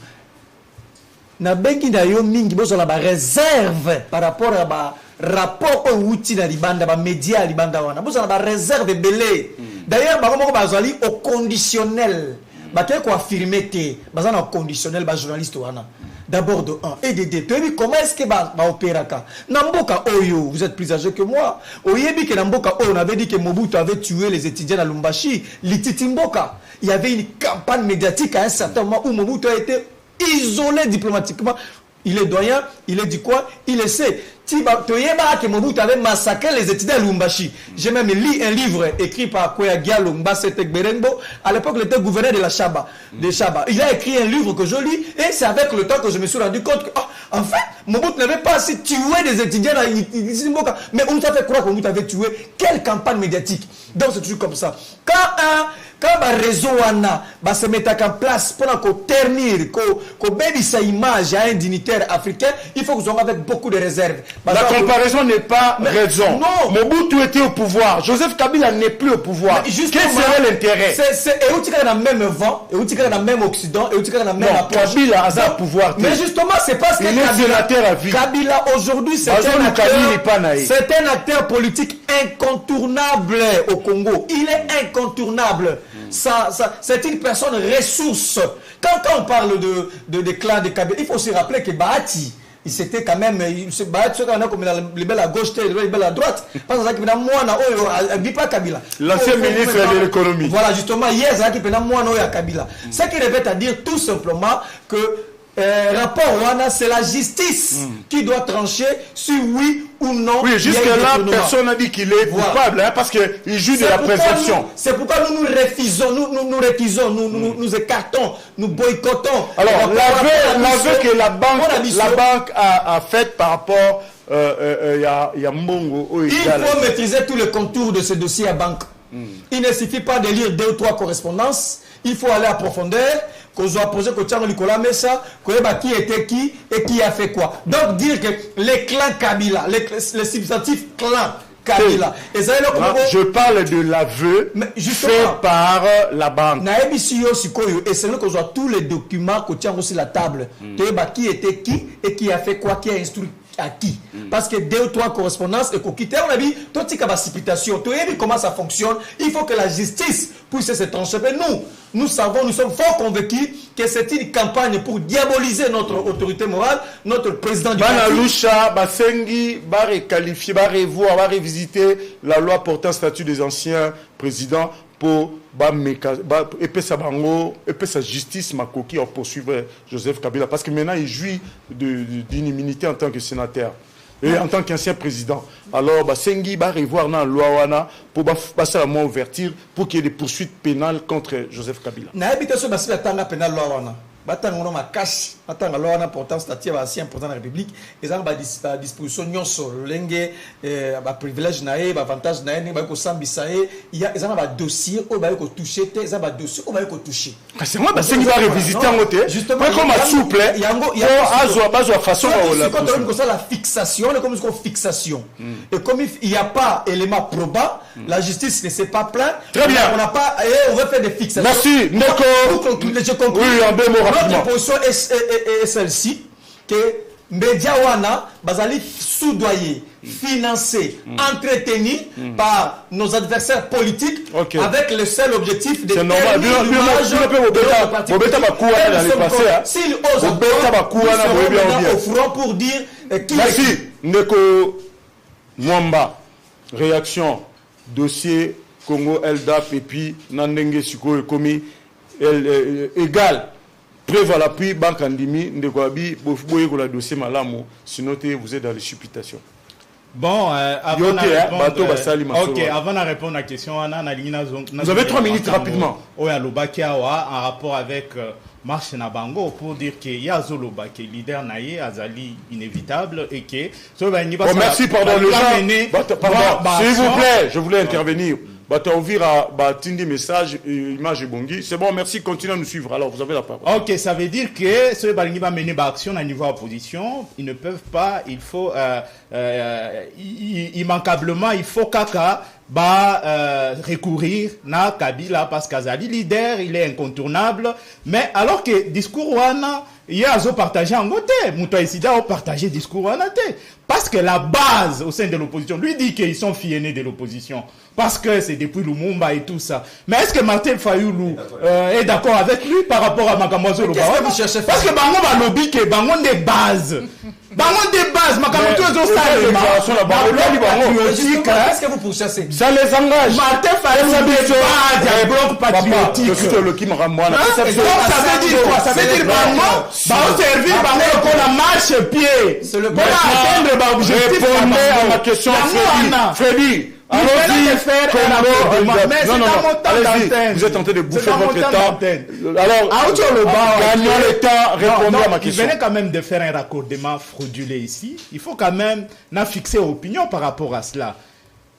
[SPEAKER 3] na bengi na yo mingi bozo la ba réserve par rapport à ba rapport au outil na libanda ba média libanda wana bozo la ba réserve belé d'ailleurs ba moko bazali au conditionnel ba ke ko affirmer que bazana au conditionnel ba journaliste wana d'abord de 1 et de 2 tu comment est-ce que ba opéraka namboka oyo vous êtes plus âgé que moi oyebi que namboka oyo on avait dit que Mobutu avait tué les étudiants à Lumbashi Lititimboka il y avait une campagne médiatique à un certain moment où Mobutu a été isolé diplomatiquement. Il est doyen, il est du quoi? Il le sait. Toyeba que Mobutu avait massacré les étudiants à Lumbashi. J'ai même lu un livre écrit par Koya Gialo Mbasetek Berengo. À l'époque, il était gouverneur de la Chaba. Il a écrit un livre que je lis et c'est avec le temps que je me suis rendu compte que, en fait, Mobutu n'avait pas assez tué des étudiants à Lititimboka. Mais on nous a fait croire que Mobutu avait tué. Quelle campagne médiatique? Donc c'est toujours comme ça. Quand le réseau va se mettre en place pour ternir, qu'on baisse sa image à un dignitaire africain, il faut que nous ayons avec beaucoup de réserves.
[SPEAKER 1] La comparaison n'est pas raison.
[SPEAKER 3] Non.
[SPEAKER 1] Mobutu était au pouvoir. Joseph Kabila n'est plus au pouvoir. Quel serait l'intérêt?
[SPEAKER 3] Et où tu es dans le même vent, et où tu es dans le même Occident, et où tu es dans la même approche.
[SPEAKER 1] Kabila a le pouvoir.
[SPEAKER 3] Mais justement, c'est parce que Kabila aujourd'hui, c'est un acteur politique incontournable au Congo. Il est incontournable. C'est une personne ressource. Quand on parle de clans de Kabila, il faut se rappeler que Bahati, il s'était quand même, Bahati, comme les belles à gauche, les belles à droite. Parce que moi, dit pas Kabila.
[SPEAKER 1] L'ancien ministre de l'économie.
[SPEAKER 3] Voilà, justement, hier, c'est qui moi, à Kabila. Ce qui répète à dire tout simplement que rapport Wana, c'est la justice qui doit trancher si oui ou non.
[SPEAKER 1] Oui, jusque-là, personne n'a dit qu'il est coupable, hein, parce qu'il joue de la présomption.
[SPEAKER 3] C'est pourquoi nous refusons, nous écartons, nous boycottons.
[SPEAKER 1] Alors, l'aveu que la banque a fait par rapport à Mbongo.
[SPEAKER 3] Il faut maîtriser tous les contours de ce dossier à banque. Il ne suffit pas de lire 2 ou 3 correspondances. Il faut aller à profondeur. Qu'on soit posé que Tchang Nicolas Messa, qui était qui et qui a fait quoi. Donc dire que les clans Kabila, les substantifs clans Kabila. Et ça,
[SPEAKER 1] je parle de l'aveu fait par la banque.
[SPEAKER 3] Et c'est là qu'on voit tous les documents qu'on tient aussi la table. Qui était qui et qui a fait quoi, qui a instruit à qui. Parce que 2 ou 3 correspondances et qu'on quitte, on a dit, tout ce qui est précipitation, tu sais comment ça fonctionne, il faut que la justice puisse se trancher. Mais nous savons, nous sommes fort convaincus que c'est une campagne pour diaboliser notre autorité morale, notre président du
[SPEAKER 1] parti. Lusha, Basengi, va requalifier, va revoir, va revisiter la loi portant statut des anciens présidents pour sa justice makoki en poursuivre Joseph Kabila parce que maintenant il jouit d'une immunité en tant que sénateur et en tant qu'ancien président. Alors Sengi va revoir dans la loi wana pour passer la main ouverture pour qu'il y ait des poursuites pénales contre Joseph Kabila.
[SPEAKER 3] Na habitation basila tanga pénal loi wana. Batanga ngona makashi atanga loi wana portant statut ba ancien président de la République et ça ba disposition nyonso lenge ba privilège nae ba avantage nae ba ko sambisa il y a ça ba dossier o ba ko toucher te ça ba dossier o ba ko toucher.
[SPEAKER 1] C'est moi Sengi va revisiter en côté.
[SPEAKER 3] Justement
[SPEAKER 1] comme souple yango azwa façon
[SPEAKER 3] la comme ça la fixation comme ce qu'on fixation. Et comme il n'y a pas élément probant, la justice ne s'est pas plaint.
[SPEAKER 1] Très bien.
[SPEAKER 3] On n'a pas on va faire des fixations.
[SPEAKER 1] Merci Ndeko.
[SPEAKER 3] Je conclue.
[SPEAKER 1] Oui, en deux mots.
[SPEAKER 3] Notre position est celle-ci, que Mediawana, Bazali soudoyé, financé, entretenu par nos adversaires politiques avec le seul objectif de ternir l'image de notre parti. S'ils osent au front pour dire qui
[SPEAKER 1] merci. Ndeko Mwamba, réaction, dossier Congo LDAP et puis Nandenge Siko Komi égal. Preuve à l'appui, Banque Andimi, Ndekwabi, Bofuboye, le dossier Malamo, sinon vous êtes dans les supputations.
[SPEAKER 5] Bon, avant de répondre à la question,
[SPEAKER 1] vous avez 3 minutes rapidement.
[SPEAKER 5] Oui, en rapport avec Marche Nabango pour dire que Yazoloba, qui est leader naïe, Azali inévitable et que.
[SPEAKER 1] Merci, pardon, le gens. Pardon, s'il vous plaît, je voulais intervenir. On vire à Tindi message, image et bongi. C'est bon, merci, continuez à nous suivre. Alors, vous avez la parole.
[SPEAKER 5] Ok, ça veut dire que ceux qui vont mener action à niveau opposition, ils ne peuvent pas, il faut, immanquablement, il faut Kaka recourir na Kabila parce qu'Azali leader, il est incontournable. Mais alors que discours wana, il y a partagé en côté. Mouta Isida a partagé discours wana. Parce que la base au sein de l'opposition, lui dit qu'ils sont fiennés de l'opposition. Parce que c'est depuis Lumumba et tout ça. Mais est-ce que Martin Fayoulou est d'accord avec lui par rapport à Makamwazo Loba? Parce que Bango va lobby que Bango des bases. Bango des bases. Makamwazo
[SPEAKER 3] Qu'est-ce que vous pourchassez?
[SPEAKER 1] Ça les engage.
[SPEAKER 5] Martin Fayoulou des bases. Un bloc patriotique.
[SPEAKER 1] Donc ça veut dire
[SPEAKER 5] quoi? Ça veut dire Bango va servir Bango pour la marche-pied.
[SPEAKER 3] C'est le
[SPEAKER 5] pour atteindre l'objectif.
[SPEAKER 1] Répondez à ma question, Freddy. Allons-y, vous êtes en train de bouffer votre temps. Alors, gagnons le temps, répondez à ma question.
[SPEAKER 5] Il venait quand même de faire un raccordement frauduleux ici. Il faut quand même fixer opinion par rapport à cela.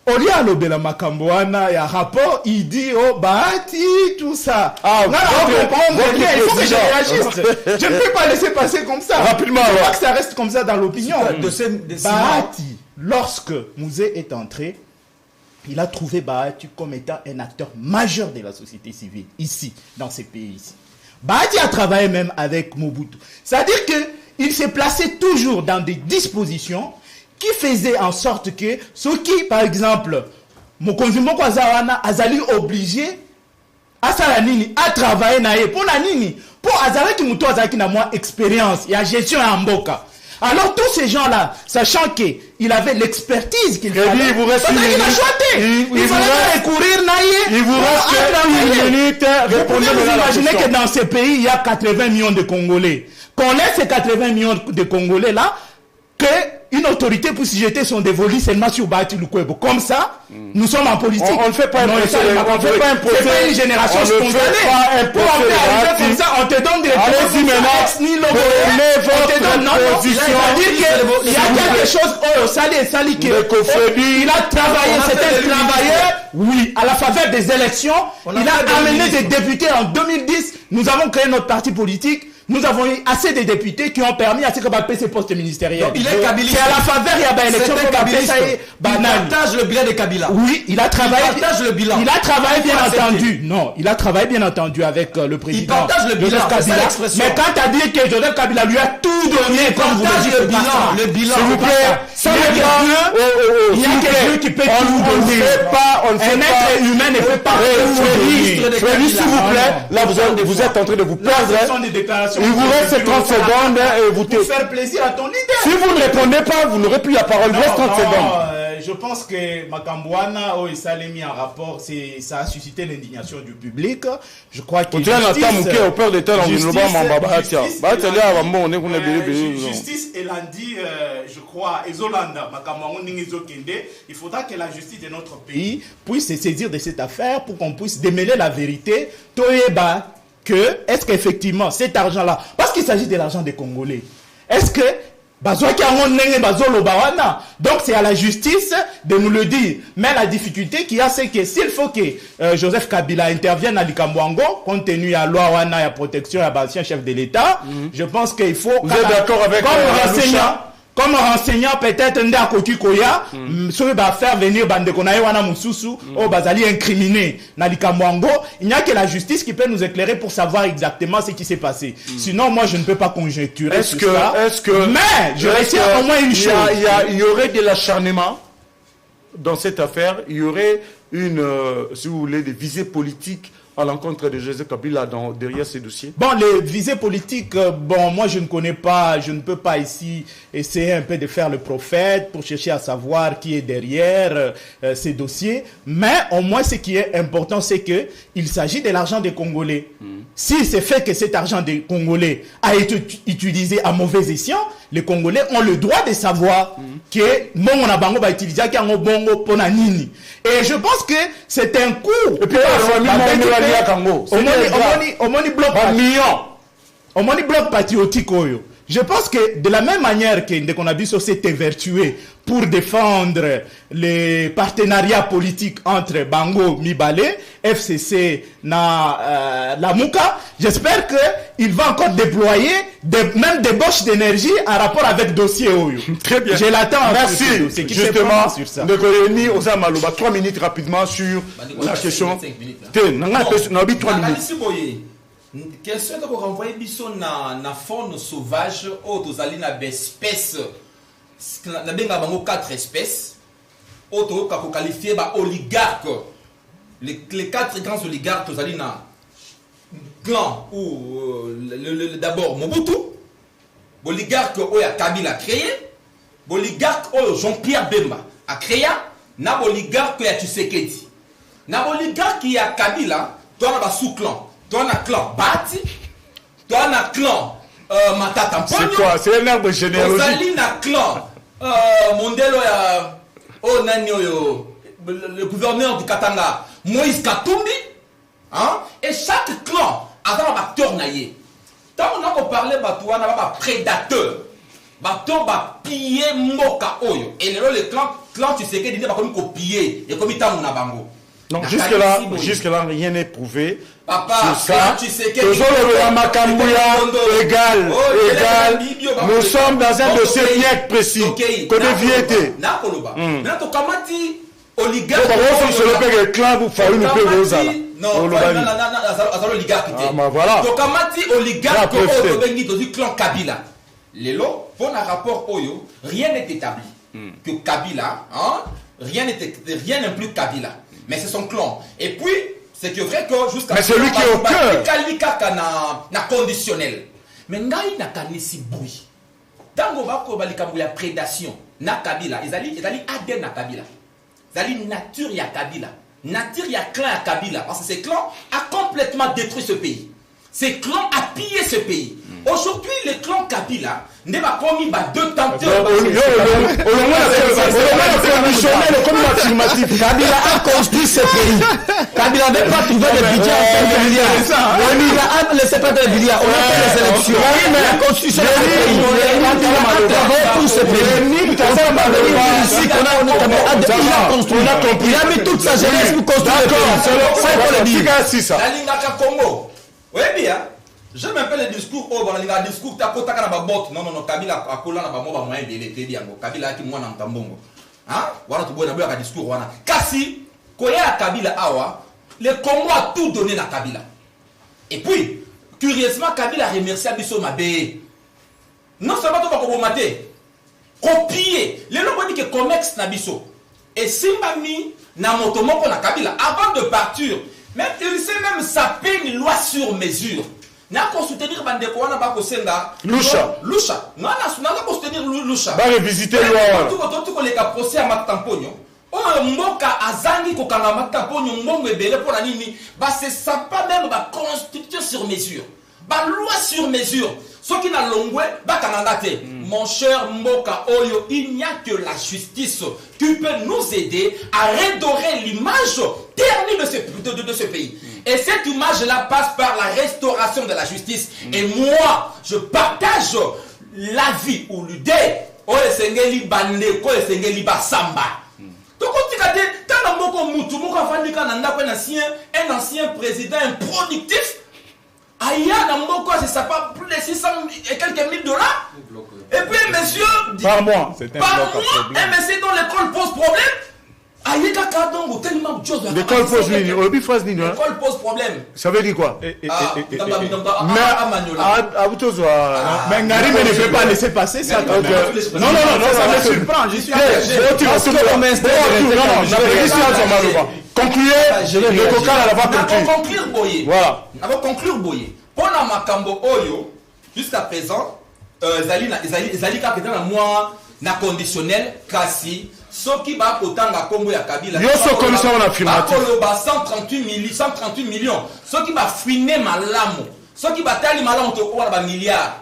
[SPEAKER 5] Olia Lobela Makamboana, il y a un rapport, il dit, oh, Bahati, tout ça. Il faut que je réagisse. Je ne peux pas laisser passer comme ça.
[SPEAKER 1] Rapidement,
[SPEAKER 5] il faut que ça reste comme ça dans l'opinion.
[SPEAKER 3] Bahati,
[SPEAKER 5] lorsque Mouzé est entré, il a trouvé Bahati comme étant un acteur majeur de la société civile, ici, dans ces pays ici. Bahati a travaillé même avec Mobutu. C'est-à-dire qu'il s'est placé toujours dans des dispositions qui faisaient en sorte que ceux qui, par exemple, Mokonzi Mboko Azawana, Azali obligé à Salanini, à travailler naïe. Pour Nanini, pour Azali qui mouto Azali qui n'a moins expérience, il y a gestion à Mboka. Alors tous ces gens-là, sachant qu'il avait l'expertise qu'il fallait,
[SPEAKER 1] il vous reste une minute.
[SPEAKER 5] Il fallait recourir naïe.
[SPEAKER 1] Il vous reste une minute.
[SPEAKER 5] Vous pouvez vous imaginer que dans ces pays, il y a 80 millions de Congolais. Qu'on ait ces 80 millions de Congolais-là, qu'une autorité puisse jeter son dévolu seulement sur Bahati Lukwebo. Comme ça, nous sommes en politique.
[SPEAKER 1] On ne fait pas imposer.
[SPEAKER 5] C'est pas une génération spontanée. Pour en faire comme ça, on te donne des
[SPEAKER 1] allez-y maintenant.
[SPEAKER 5] On te donne position. C'est-à-dire qu'il y a quelque chose, il a travaillé, c'est un travailleur. Oui, à la faveur des élections, il a amené des députés en 2010. Nous avons créé notre parti politique. Nous avons eu assez de députés qui ont permis à ce que Bappé ses postes ministériels. Donc,
[SPEAKER 3] il est kabiliste.
[SPEAKER 5] C'est à la faveur, il y a des élections pour Bappé, ça y est.
[SPEAKER 3] Il partage le bilan de Kabila.
[SPEAKER 5] Oui, il a travaillé.
[SPEAKER 3] Il partage le bilan.
[SPEAKER 5] Il a travaillé bien entendu. Non, il a travaillé bien entendu avec le président.
[SPEAKER 3] Il partage le bilan.
[SPEAKER 5] Kabila. Mais quand tu as dit que Joseph Kabila lui a tout donné, comme vous le dites,
[SPEAKER 3] le bilan.
[SPEAKER 1] S'il vous plaît,
[SPEAKER 5] il y a quelqu'un qui peut tout donner.
[SPEAKER 1] On ne fait pas.
[SPEAKER 5] Un être humain ne peut pas tout donner.
[SPEAKER 1] Freddy, s'il vous plaît, là vous êtes en train de vous perdre.
[SPEAKER 5] Ce sont des déclarations.
[SPEAKER 1] Il vous reste 30 secondes et vous
[SPEAKER 5] pour faire plaisir à ton leader.
[SPEAKER 1] Si vous ne répondez pas, vous n'aurez plus la parole. Il reste 30 secondes.
[SPEAKER 5] Je pense que Makambouana, ça l'a mis en rapport, ça a suscité l'indignation du public. Je crois que justice et lundi, je crois, il faudra que la justice de notre pays puisse se saisir de cette affaire pour qu'on puisse démêler la vérité. Toyeba, est-ce qu'effectivement cet argent-là, parce qu'il s'agit de l'argent des Congolais, est-ce que donc c'est à la justice de nous le dire. Mais la difficulté qu'il y a, c'est que s'il faut que Joseph Kabila intervienne à Likambwango, compte tenu de la loi Wana, la protection, à l'ancien chef de l'État, je pense qu'il faut...
[SPEAKER 1] Vous êtes d'accord avec
[SPEAKER 5] comme enseignant, peut-être Nda Kokikoya, ce va faire venir Bandekonaye Wana Mususu, au Bazali incriminé Nalikamwango. Il n'y a que la justice qui peut nous éclairer pour savoir exactement ce qui s'est passé. Sinon, moi, je ne peux pas conjecturer. Mais je retiens au moins une chose.
[SPEAKER 1] Il y aurait de l'acharnement dans cette affaire. Il y aurait si vous voulez, des visées politiques à l'encontre de Joseph Kabila derrière ces dossiers?
[SPEAKER 5] Bon, les visées politiques, moi je ne connais pas, je ne peux pas ici essayer un peu de faire le prophète pour chercher à savoir qui est derrière ces dossiers, mais au moins ce qui est important, c'est que il s'agit de l'argent des Congolais. Si c'est fait que cet argent des Congolais a été utilisé à mauvais escient, les Congolais ont le droit de savoir que mon Bango va utiliser Bongo Ponanini. Et je pense que c'est un coup. Et puis, Omoni bloc patriotique. Je pense que de la même manière que Ndeko Nabiso s'est évertué pour défendre les partenariats politiques entre Bango, Mibale, FCC, Lamuka, j'espère qu'il va encore déployer même des boches d'énergie en rapport avec dossier Oyo.
[SPEAKER 1] Très bien.
[SPEAKER 5] Je l'attends.
[SPEAKER 1] Merci. Justement,
[SPEAKER 5] sur ça.
[SPEAKER 1] Ndeko Rémi Osamalouba, 3 minutes rapidement sur la question. 3 minutes.
[SPEAKER 4] Question de renvoyer biso na faune sauvage au tozali na espèces na benga bango 4 espèces auto ka ko qualifier ba oligarques les 4 grands oligarques tozali na clan ou d'abord Mobutu oligarque oya Kabila créé oligarque oyo Jean-Pierre Bemba a créé na oligarque ya Tshisekedi na oligarque ya Kabila toi na sous-clan. Toi, on a clan Bati, toi, on a clan Matata Mpogno.
[SPEAKER 1] C'est quoi? C'est un arbre généalogique.
[SPEAKER 4] Ozali na clan Mondelo ya le gouverneur du Katanga, Moïse Katumbi. Hein? Et chaque clan a un acteur naïe. Tant on a parlé de prédateur, va piller Moka Oyo. Et le clan tu sais que il va comme copier et comme il t'a mon abango.
[SPEAKER 1] Non, jusque-là, rien n'est prouvé.
[SPEAKER 4] Papa,
[SPEAKER 1] sur ça.
[SPEAKER 4] Tu sais que
[SPEAKER 1] égal. Nous sommes dans un dossier bien précis. Côté viété.
[SPEAKER 4] Oligarque. Clan Kabila. Lelo, pour un rapport Oyo, rien n'est établi. Que Kabila, rien n'est Kabila. Mais c'est son clan. Et puis, c'est que vrai que jusqu'à...
[SPEAKER 1] Mais c'est lui qui est au cœur.
[SPEAKER 4] Na conditionnel. Mais ngai na kanisi boui. Tango bako balikabu ya prédation na Kabila. Ils allaient ADN na Kabila. Ils allaient nature ya Kabila. Nature ya clan ya Kabila. Parce que ce clan a complètement détruit ce pays. Ces clans a pillé ce pays. Aujourd'hui, les clans Kabila n'est pas commis par 2 tenteurs.
[SPEAKER 3] Kabila a construit ce pays. Kabila n'a pas trouvé des budgets à 5 milliards. Il a laissé pas de milliards. On a fait les élections. La construction de ce pays. Kabila a travaillé pour ce pays. Il a construit. Il a mis toute sa jeunesse pour construire le pays. Ça, il faut le dire.
[SPEAKER 4] La Lingaka Congo. Oui, bien. J'aime un peu le discours. Oh, voilà, le discours, tu as côté à la botte. Non, Kabila a collé à la botte, moyen de l'été. Kabila a qui moi dans Tambongo. Hein? Voilà, tu vois, un discours. Voilà. Kasi, quand il y a Kabila Awa, le Congo a tout donné à Kabila. Et puis, curieusement, Kabila a remercié Abisso Mabé. Non seulement tu vas commater, copier. Les gens disent que Comex Nabisso. Et Simbami, Namotomo, on a Kabila. Avant de partir, même, il s'est même sapé une loi sur mesure. N'a pas soutenir Bandeko, on n'a pas Kosenga.
[SPEAKER 1] Lusha.
[SPEAKER 4] Non, on n'a pas soutenir Lusha.
[SPEAKER 1] Va revisiter loi.
[SPEAKER 4] Tout le cas procès à Matamponio. Oh, Mboka Azangi Kokanga Matamponio, Mbongo Ebele pour la Nini. Bah, c'est ça pas même la constitution sur mesure. Bah, loi sur mesure. Ce qui n'a longoué, bah, Kanangate. Mon cher Mboka Oyo, il n'y a que la justice qui peut nous aider à redorer l'image ternie de ce pays. Et cette image-là passe par la restauration de la justice. Et moi, je partage l'avis ou l'idée. Oh, Sengeli Bande, oh, Sengeli Basamba. Donc, un ancien président improductif. Aya, c'est ça pas plus de 600 et quelques mille dollars. Et puis, monsieur.
[SPEAKER 1] Par mois.
[SPEAKER 4] Par mois, un monsieur dont l'école pose problème.
[SPEAKER 1] L'école pose ligne.
[SPEAKER 4] L'école pose problème.
[SPEAKER 1] Ça veut dire quoi?
[SPEAKER 5] Mais Ngari ne peut pas laisser passer ça. Non, ça me surprend. Je suis
[SPEAKER 1] concluez, le coca à la
[SPEAKER 4] conclure Boye.
[SPEAKER 1] Voilà.
[SPEAKER 4] Avant conclure Boye. Pendant Makambo Oyo, jusqu'à présent, Zali Kapita na moi na conditionnel kasi soki ba kotanga Congo ya Kabila.
[SPEAKER 1] Yo so commission on affirmatif.
[SPEAKER 4] 138 millions. Soki ba fouiner malamu. Soki ba tali malamu to ko na ba milliards.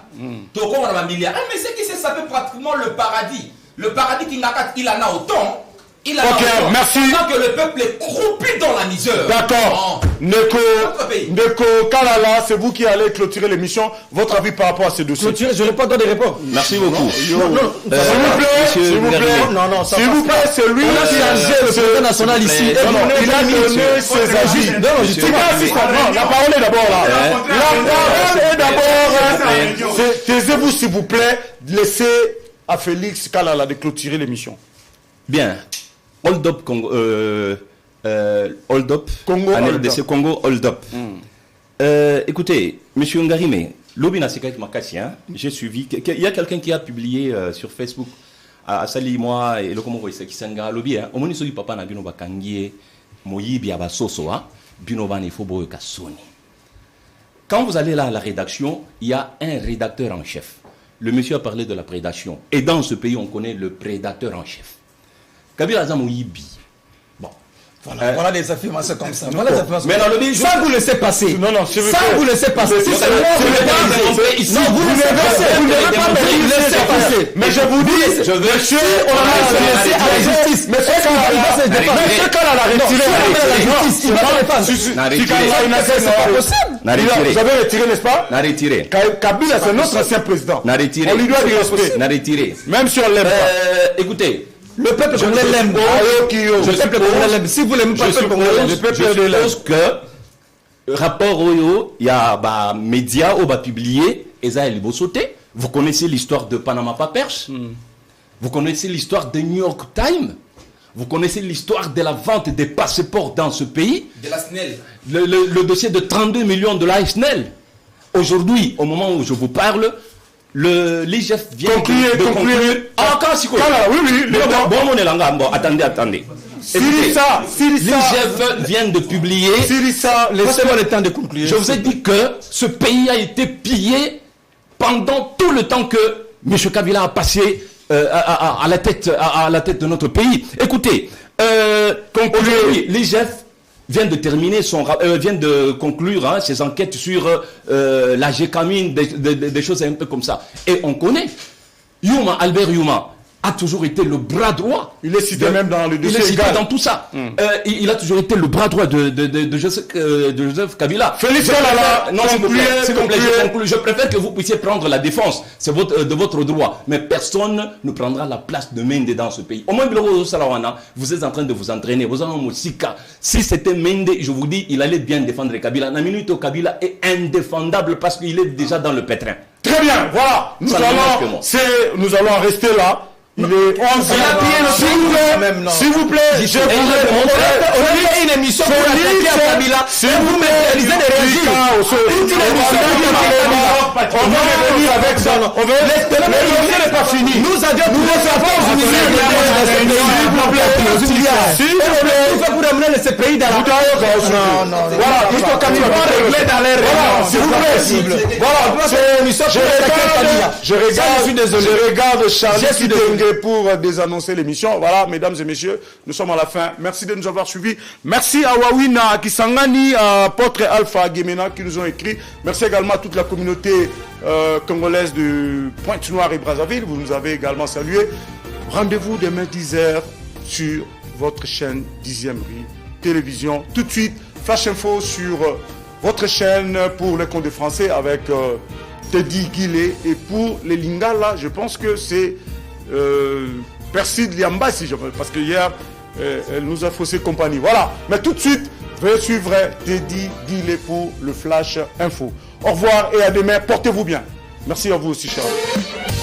[SPEAKER 4] To ko na ba milliards. Mais c'est qui ça peut pratiquement le paradis. Le paradis qui n'a il en a autant. Il a
[SPEAKER 1] Ok,
[SPEAKER 4] raison.
[SPEAKER 1] merci.
[SPEAKER 4] Pendant que le peuple est croupi dans la misère.
[SPEAKER 1] D'accord. Neko Kalala, c'est vous qui allez clôturer l'émission. Votre avis par rapport à ces dossiers?
[SPEAKER 3] Clôturer, je n'ai pas droit de répondre.
[SPEAKER 6] Merci beaucoup.
[SPEAKER 1] S'il vous plaît, s'il vous plaît, c'est lui
[SPEAKER 3] On a changé le président national ici. Et
[SPEAKER 1] Non,
[SPEAKER 3] vous
[SPEAKER 1] il a donné ses avis.
[SPEAKER 3] Non, justement.
[SPEAKER 1] La parole est d'abord là. La parole est d'abord. Taisez-vous s'il vous plaît. Laissez à Félix Kalala de clôturer l'émission.
[SPEAKER 6] Bien. Hold up Congo. Hold up.
[SPEAKER 1] Congo,
[SPEAKER 6] en
[SPEAKER 1] hold
[SPEAKER 6] RDC
[SPEAKER 1] up.
[SPEAKER 6] Congo, hold up. Écoutez, monsieur Ngarime, Lobina Sekak Makassi, j'ai suivi. Il y a quelqu'un qui a publié sur Facebook, à Sali, moi, et le Komoro Isakisanga, Lobi, au moins, il papa n'a bino bakangie, moyibi abasoso, bino ban ifobo kasoni. Quand vous allez là à la rédaction, il y a un rédacteur en chef. Le monsieur a parlé de la prédation. Et dans ce pays, on connaît le prédateur en chef. Kabila Zamoyibi. Bon.
[SPEAKER 3] Voilà des affirmations comme ça. Voilà des affirmations.
[SPEAKER 6] Mais dans le pays,
[SPEAKER 3] ça vous laissez passer.
[SPEAKER 1] Non, non, s'il vous
[SPEAKER 3] ça
[SPEAKER 1] plaît.
[SPEAKER 3] vous laissez passer. Si c'est moi, vous ne devez pas me laisser passer.
[SPEAKER 1] Mais je vous dis, monsieur, on a laissé à la justice. Monsieur Kalala a retiré la justice. Il va pas Vous avez retiré, n'est-ce pas?
[SPEAKER 6] N'a retiré.
[SPEAKER 1] Kabila, c'est notre ancien président.
[SPEAKER 6] N'a retiré.
[SPEAKER 1] On lui doit du respect.
[SPEAKER 6] N'a retiré.
[SPEAKER 1] Même si on l'aime pas.
[SPEAKER 6] Écoutez,
[SPEAKER 3] le peuple congolais l'aime. Le peuple congolais l'aime. Si vous l'aimez pas, le peuple congolais l'aime.
[SPEAKER 6] je suppose que rapport Oyo, il y a des médias qui ont publié, et ça, ils vont sauter. Vous connaissez l'histoire de Panama Papers. Vous connaissez l'histoire de New York Times. Vous connaissez l'histoire de la vente des passeports dans ce pays.
[SPEAKER 4] De la SNEL.
[SPEAKER 6] Le dossier de 32 millions de la SNEL. Aujourd'hui, au moment où je vous parle, l'IGF vient de conclure. Ah, quand c'est quoi?
[SPEAKER 1] Oui,
[SPEAKER 6] Bon, attendez. L'IGF vient de publier.
[SPEAKER 3] Laissez-moi le temps de conclure.
[SPEAKER 6] Je vous ai dit que ce pays a été pillé pendant tout le temps que M. Kabila a passé à la tête de notre pays. Écoutez, aujourd'hui, l'IGF vient de conclure ses enquêtes sur la Gécamine, des choses un peu comme ça. Et on connaît, Albert Youma a toujours été le bras droit.
[SPEAKER 1] Il est cité même dans le dossier.
[SPEAKER 6] Il est cité dans tout ça. Il a toujours été le bras droit de Joseph Kabila.
[SPEAKER 1] Félix Kalala,
[SPEAKER 6] non, s'il vous plaît, je conclue. Je préfère que vous puissiez prendre la défense. C'est de votre droit. Mais personne ne prendra la place de Mende dans ce pays. Au moins, vous êtes en train de vous entraîner. Vous avez un Moussika. Si c'était Mende, je vous dis, il allait bien défendre Kabila. Naminito Kabila est indéfendable parce qu'il est déjà dans le pétrin.
[SPEAKER 1] Très bien, voilà. Nous allons en rester là. Il est 11 S'il vous plaît, je voudrais montrer une émission pour attaquer à Kabila. Si vous m'autorisez de réagir, on va revenir avec ça. Le dossier n'est pas fini. Nous avions s'il vous plaît, il faut vous ramener ce pays dans la non. Voilà, il faut régler dans les règles. S'il vous plaît. Voilà, c'est une émission pour attaquer Kabila. Je regarde Charlie Kitenge pour désannoncer l'émission. Voilà, mesdames et messieurs, nous sommes à la fin. Merci de nous avoir suivis. Merci à Wawina Kisangani, à Potre Alpha Gemena qui nous ont écrit. Merci également à toute la communauté congolaise de Pointe-Noire et Brazzaville. Vous nous avez également salué. Rendez-vous demain 10h sur votre chaîne 10e rue télévision. Tout de suite, Flash Info sur votre chaîne pour les comptes de français avec Teddy Guillet. Et pour les Lingala, je pense que c'est Perside Liamba, parce que hier, elle nous a faussé compagnie. Voilà. Mais tout de suite, veuillez suivre Teddy Guillet pour le Flash Info. Au revoir et à demain. Portez-vous bien. Merci à vous aussi, chers amis.